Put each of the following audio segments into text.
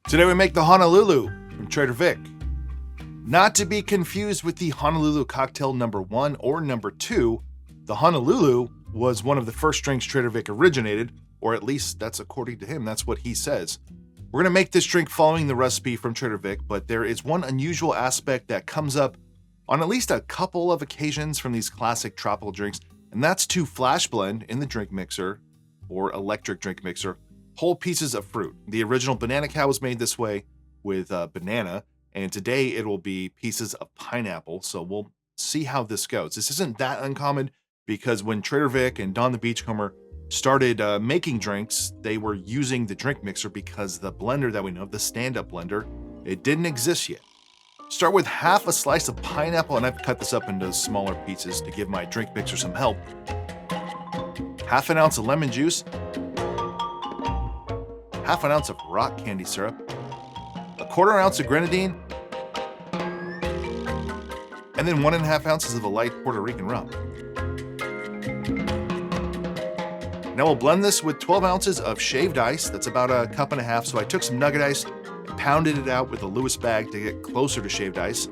Today we make the Honolulu from Trader Vic. Not to be confused with the Honolulu cocktail number 1 or number 2, the Honolulu was one of the first drinks Trader Vic originated, or at least that's according to him, that's what he says. We're gonna make this drink following the recipe from Trader Vic, but there is one unusual aspect that comes up on at least a couple of occasions from these classic tropical drinks, and that's to flash blend in the drink mixer or electric drink mixer whole pieces of fruit. The original banana cow was made this way with banana, and today it will be pieces of pineapple, so we'll see how this goes. This isn't that uncommon because when Trader Vic and Don the Beachcomber started making drinks, they were using the drink mixer because the blender that we know, the stand-up blender, it didn't exist yet. Start with half a slice of pineapple, and I've cut this up into smaller pieces to give my drink mixer some help. Half an ounce of lemon juice, half an ounce of rock candy syrup, a quarter ounce of grenadine, and then 1.5 ounces of a light Puerto Rican rum. Now we'll blend this with 12 ounces of shaved ice. That's about 1.5 cups. So I took some nugget ice and pounded it out with a Lewis bag to get closer to shaved ice.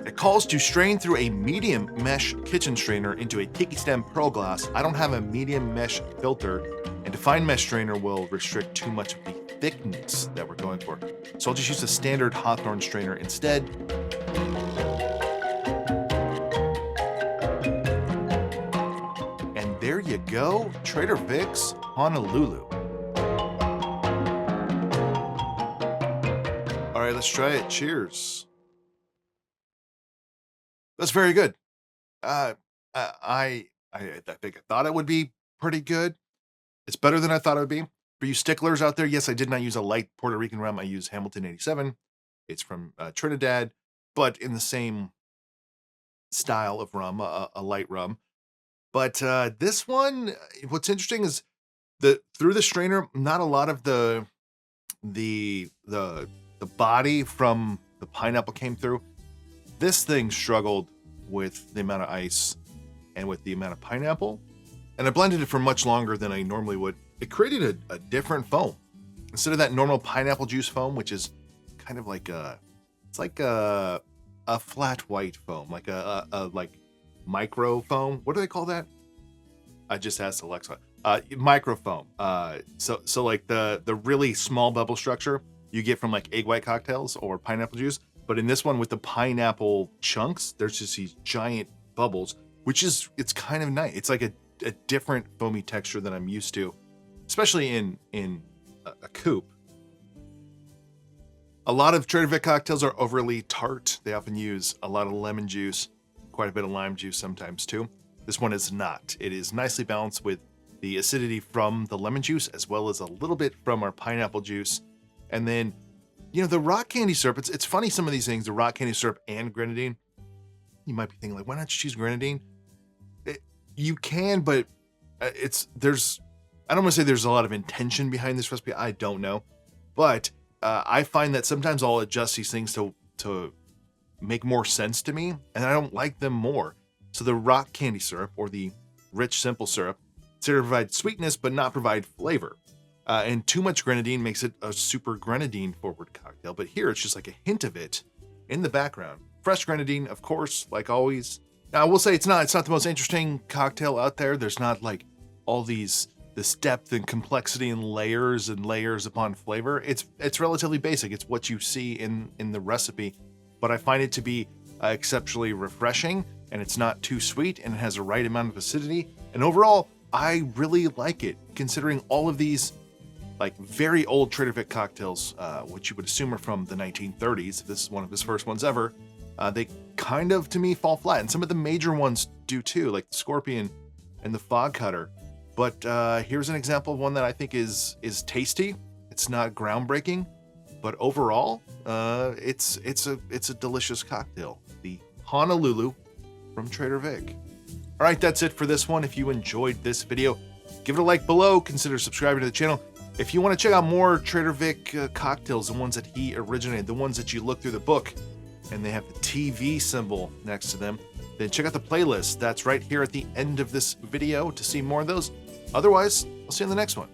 It calls to strain through a medium mesh kitchen strainer into a tiki stem pearl glass. I don't have a medium mesh filter, and a fine mesh strainer will restrict too much of the thickness that we're going for. So I'll just use a standard Hawthorne strainer instead. And there you go, Trader Vic's Honolulu. All right, let's try it. Cheers. That's very good. I think I thought it would be pretty good. It's better than I thought it would be. For you sticklers out there, yes, I did not use a light Puerto Rican rum. I used Hamilton 87. It's from Trinidad, but in the same style of rum, a light rum. But this one, what's interesting is through the strainer, not a lot of the body from the pineapple came through. This thing struggled with the amount of ice and with the amount of pineapple, and I blended it for much longer than I normally would. It created a different foam. Instead of that normal pineapple juice foam, which is kind of like it's like a flat white foam, like a micro foam. What do they call that? I just asked Alexa. Micro foam. So like the really small bubble structure you get from like egg white cocktails or pineapple juice. But in this one with the pineapple chunks, there's just these giant bubbles, it's kind of nice. It's like a different foamy texture than I'm used to, especially in a coupe. A lot of Trader Vic cocktails are overly tart. They often use a lot of lemon juice, quite a bit of lime juice sometimes too. This one is not. It is nicely balanced with the acidity from the lemon juice as well as a little bit from our pineapple juice. And then, you know, the rock candy syrup, it's funny, some of these things, the rock candy syrup and grenadine, you might be thinking like, why not choose grenadine? You can, but I don't want to say there's a lot of intention behind this recipe. I don't know. But I find that sometimes I'll adjust these things to make more sense to me, and I don't like them more. So the rock candy syrup, or the rich simple syrup, it's there to provide sweetness but not provide flavor. And too much grenadine makes it a super grenadine forward cocktail. But here it's just like a hint of it in the background. Fresh grenadine, of course, like always. Now I will say it's not the most interesting cocktail out there. There's not like all this depth and complexity and layers upon flavor. It's relatively basic. It's what you see in the recipe. But I find it to be exceptionally refreshing, and it's not too sweet, and it has the right amount of acidity. And overall, I really like it, considering all of these like very old Trader Vic cocktails, which you would assume are from the 1930s. If this is one of his first ones ever, they kind of, to me, fall flat. And some of the major ones do too, like the Scorpion and the Fog Cutter. But here's an example of one that I think is tasty. It's not groundbreaking, but overall, it's a delicious cocktail. The Honolulu from Trader Vic. All right, that's it for this one. If you enjoyed this video, give it a like below. Consider subscribing to the channel. If you want to check out more Trader Vic cocktails, the ones that he originated, the ones that you look through the book, and they have the TV symbol next to them, then check out the playlist. That's right here at the end of this video to see more of those. Otherwise, I'll see you in the next one.